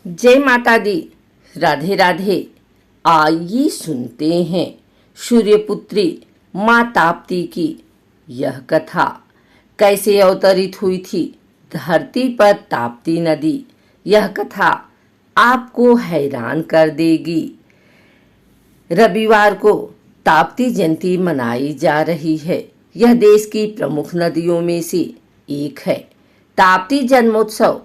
जय माता दी। राधे राधे। आइए सुनते हैं सूर्यपुत्री माँ ताप्ती की यह कथा। कैसे अवतरित हुई थी धरती पर ताप्ती नदी। यह कथा आपको हैरान कर देगी। रविवार को ताप्ती जयंती मनाई जा रही है। यह देश की प्रमुख नदियों में से एक है। ताप्ती जन्मोत्सव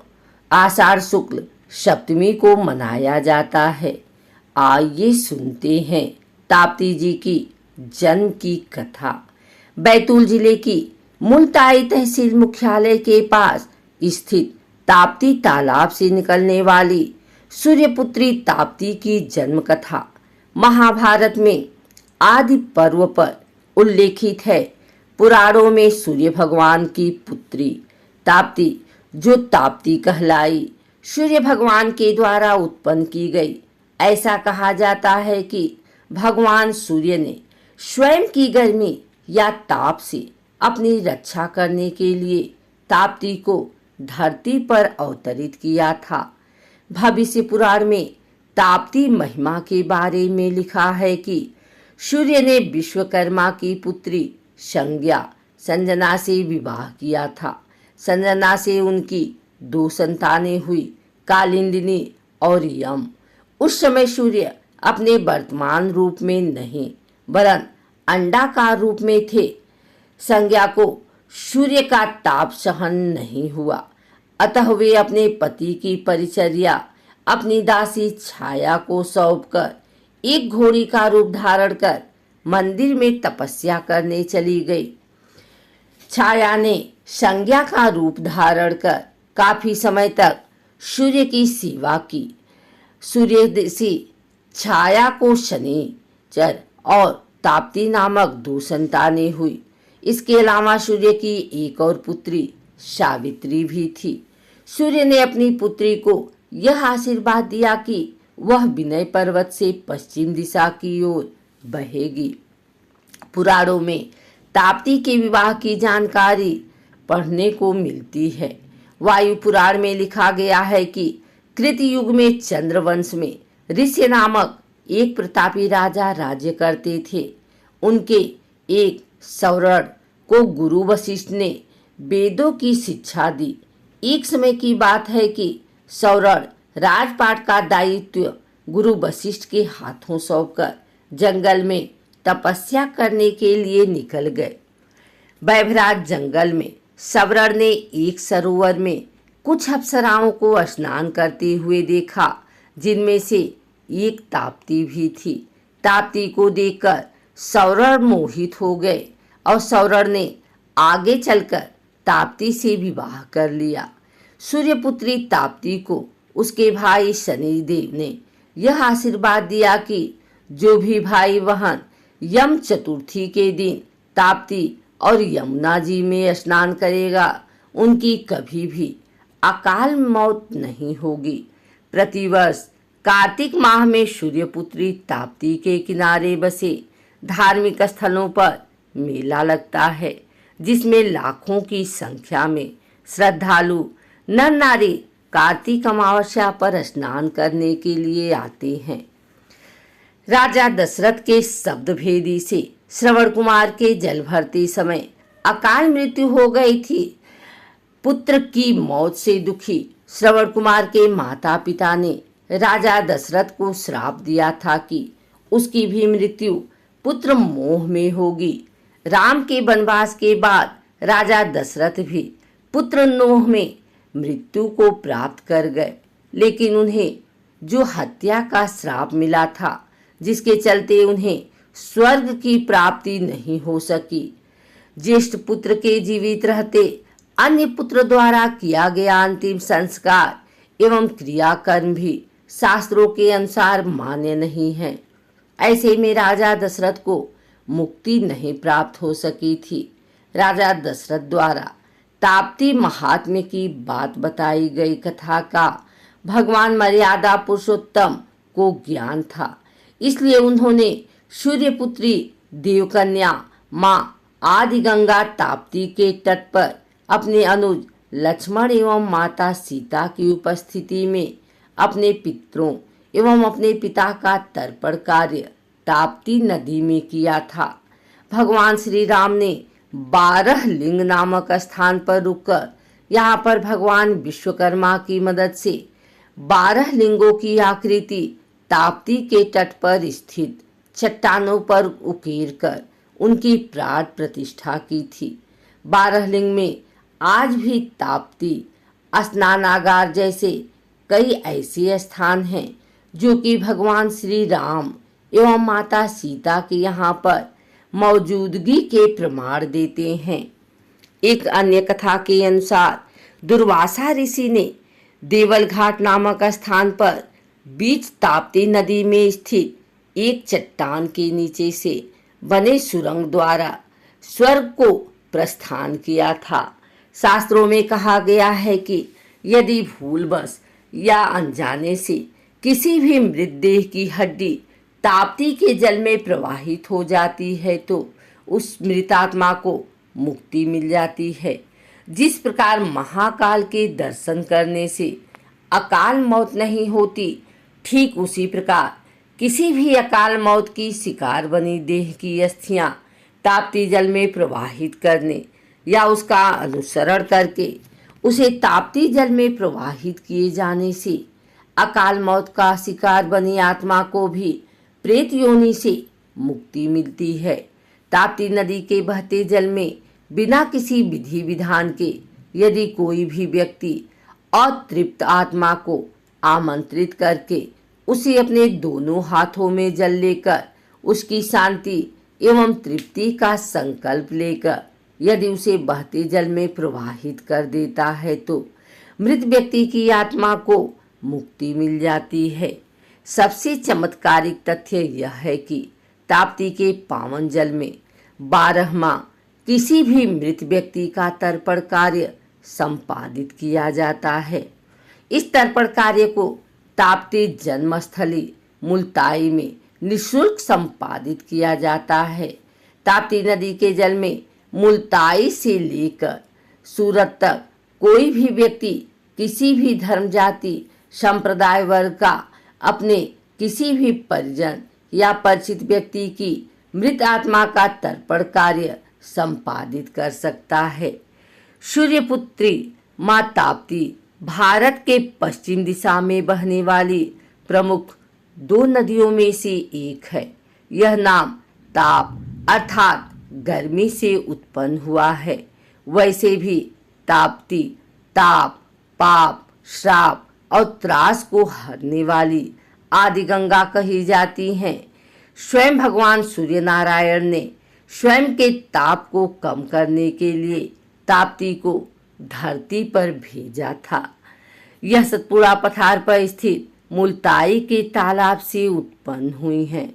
आषाढ़ शुक्ल सप्तमी को मनाया जाता है। आइए सुनते हैं ताप्ती जी की जन्म की कथा। बैतूल जिले की मुल्ताई तहसील मुख्यालय के पास स्थित ताप्ती तालाब से निकलने वाली सूर्यपुत्री ताप्ती की जन्म कथा महाभारत में आदि पर्व पर उल्लेखित है। पुराणों में सूर्य भगवान की पुत्री ताप्ती, जो ताप्ती कहलाई, सूर्य भगवान के द्वारा उत्पन्न की गई। ऐसा कहा जाता है कि भगवान सूर्य ने स्वयं की गर्मी या ताप से अपनी रक्षा करने के लिए ताप्ती को धरती पर अवतरित किया था। भविष्य पुराण में ताप्ती महिमा के बारे में लिखा है कि सूर्य ने विश्वकर्मा की पुत्री संजना से विवाह किया था। संजना से उनकी 2 संतानें हुई, कालिंदिनी और यम। उस समय सूर्य अपने वर्तमान रूप में नहीं वरन अंडाकार रूप में थे। संज्ञा को सूर्य का ताप सहन नहीं हुआ, अतः वे अपने पति की परिचर्या अपनी दासी छाया को सौंपकर एक घोड़ी का रूप धारण कर मंदिर में तपस्या करने चली गई। छाया ने संज्ञा का रूप धारण कर काफी समय तक सूर्य की सेवा की। सूर्य से छाया को शनिचर और ताप्ती नामक 2 संतानें हुई। इसके अलावा सूर्य की एक और पुत्री सावित्री भी थी। सूर्य ने अपनी पुत्री को यह आशीर्वाद दिया कि वह विनय पर्वत से पश्चिम दिशा की ओर बहेगी। पुराणों में ताप्ती के विवाह की जानकारी पढ़ने को मिलती है। वायु पुराण में लिखा गया है कि कृत युग में चंद्रवंश में ऋष्य नामक एक प्रतापी राजा राज्य करते थे। उनके एक सौरण को गुरु वशिष्ठ ने वेदों की शिक्षा दी। एक समय की बात है कि सौरण राजपाट का दायित्व गुरु वशिष्ठ के हाथों सौंपकर जंगल में तपस्या करने के लिए निकल गए। वैभराज जंगल में सवर्ण ने एक सरोवर में कुछ अप्सराओं को स्नान करते हुए देखा, जिनमें से एक ताप्ती भी थी। ताप्ती को देखकर सवर्ण मोहित हो गए और सवर्ण ने आगे चलकर ताप्ती से विवाह कर लिया। सूर्यपुत्री ताप्ती को उसके भाई शनिदेव ने यह आशीर्वाद दिया कि जो भी भाई बहन यम चतुर्थी के दिन ताप्ती और यमुना जी में स्नान करेगा, उनकी कभी भी अकाल मौत नहीं होगी। प्रतिवर्ष कार्तिक माह में सूर्यपुत्री ताप्ती के किनारे बसे धार्मिक स्थलों पर मेला लगता है, जिसमें लाखों की संख्या में श्रद्धालु नर नारी कार्तिक अमावस्या पर स्नान करने के लिए आते हैं। राजा दशरथ के शब्द भेदी से श्रवण कुमार के जल भरते समय अकाल मृत्यु हो गई थी। पुत्र की मौत से दुखी श्रवण कुमार के माता पिता ने राजा दशरथ को श्राप दिया था कि उसकी भी मृत्यु पुत्र मोह में होगी। राम के वनवास के बाद राजा दशरथ भी पुत्र नोह में मृत्यु को प्राप्त कर गए, लेकिन उन्हें जो हत्या का श्राप मिला था, जिसके चलते उन्हें स्वर्ग की प्राप्ति नहीं हो सकी। ज्येष्ठ पुत्र के जीवित रहते अन्य पुत्र द्वारा किया गया अंतिम संस्कार एवं क्रियाकर्म भी शास्त्रों के अनुसार मान्य नहीं है। ऐसे में राजा दशरथ को मुक्ति नहीं प्राप्त हो सकी थी। राजा दशरथ द्वारा ताप्ती महात्म्य की बात बताई गई कथा का भगवान मर्यादा पुरुषोत्तम को ज्ञान था, इसलिए उन्होंने सूर्यपुत्री देवकन्या माँ आदि गंगा ताप्ती के तट पर अपने अनुज लक्ष्मण एवं माता सीता की उपस्थिति में अपने पितरों एवं अपने पिता का तर्पण कार्य ताप्ती नदी में किया था। भगवान श्री राम ने 12 लिंग नामक स्थान पर रुककर यहाँ पर भगवान विश्वकर्मा की मदद से 12 लिंगों की आकृति ताप्ती के तट पर स्थित चट्टानों पर उकेर कर उनकी प्राण प्रतिष्ठा की थी। 12 लिंग में आज भी ताप्ती स्नानागार जैसे कई ऐसे स्थान हैं जो कि भगवान श्री राम एवं माता सीता के यहाँ पर मौजूदगी के प्रमाण देते हैं। एक अन्य कथा के अनुसार दुर्वासा ऋषि ने देवल घाट नामक स्थान पर बीच ताप्ती नदी में स्थित एक चट्टान के नीचे से बने सुरंग द्वारा स्वर्ग को प्रस्थान किया था। शास्त्रों में कहा गया है कि यदि भूलवश या अनजाने से किसी भी मृतदेह की हड्डी ताप्ती के जल में प्रवाहित हो जाती है तो उस मृतात्मा को मुक्ति मिल जाती है। जिस प्रकार महाकाल के दर्शन करने से अकाल मौत नहीं होती, ठीक उसी प्रकार किसी भी अकाल मौत की शिकार बनी देह की अस्थियां ताप्ती जल में प्रवाहित करने या उसका अनुसरण करके उसे ताप्ती जल में प्रवाहित किए जाने से अकाल मौत का शिकार बनी आत्मा को भी प्रेत योनि से मुक्ति मिलती है। ताप्ती नदी के बहते जल में बिना किसी विधि विधान के यदि कोई भी व्यक्ति अतृप्त आत्मा को आमंत्रित करके उसे अपने दोनों हाथों में जल लेकर उसकी शांति एवं तृप्ति का संकल्प लेकर यदि उसे बहते जल में प्रवाहित कर देता है तो मृत व्यक्ति की आत्मा को मुक्ति मिल जाती है। सबसे चमत्कारिक तथ्य यह है कि ताप्ती के पावन जल में 12 माह किसी भी मृत व्यक्ति का तर्पण कार्य संपादित किया जाता है। इस तर्पण कार्य को ताप्ती जन्मस्थली मुल्ताई में निःशुल्क संपादित किया जाता है। ताप्ती नदी के जल में मुल्ताई से लेकर सूरत तक कोई भी व्यक्ति किसी भी धर्म जाति संप्रदाय वर्ग का अपने किसी भी परिजन या परिचित व्यक्ति की मृत आत्मा का तर्पण कार्य संपादित कर सकता है। सूर्यपुत्री माँ ताप्ती भारत के पश्चिम दिशा में बहने वाली प्रमुख 2 नदियों में से एक है। यह नाम ताप अर्थात गर्मी से उत्पन्न हुआ है। वैसे भी ताप्ती ताप, पाप, श्राप और त्रास को हरने वाली आदि गंगा कही जाती हैं। स्वयं भगवान सूर्य नारायण ने स्वयं के ताप को कम करने के लिए ताप्ती को धरती पर भेजा था। यह सतपुड़ा पठार पर स्थित मुल्ताई के तालाब से उत्पन्न हुई हैं।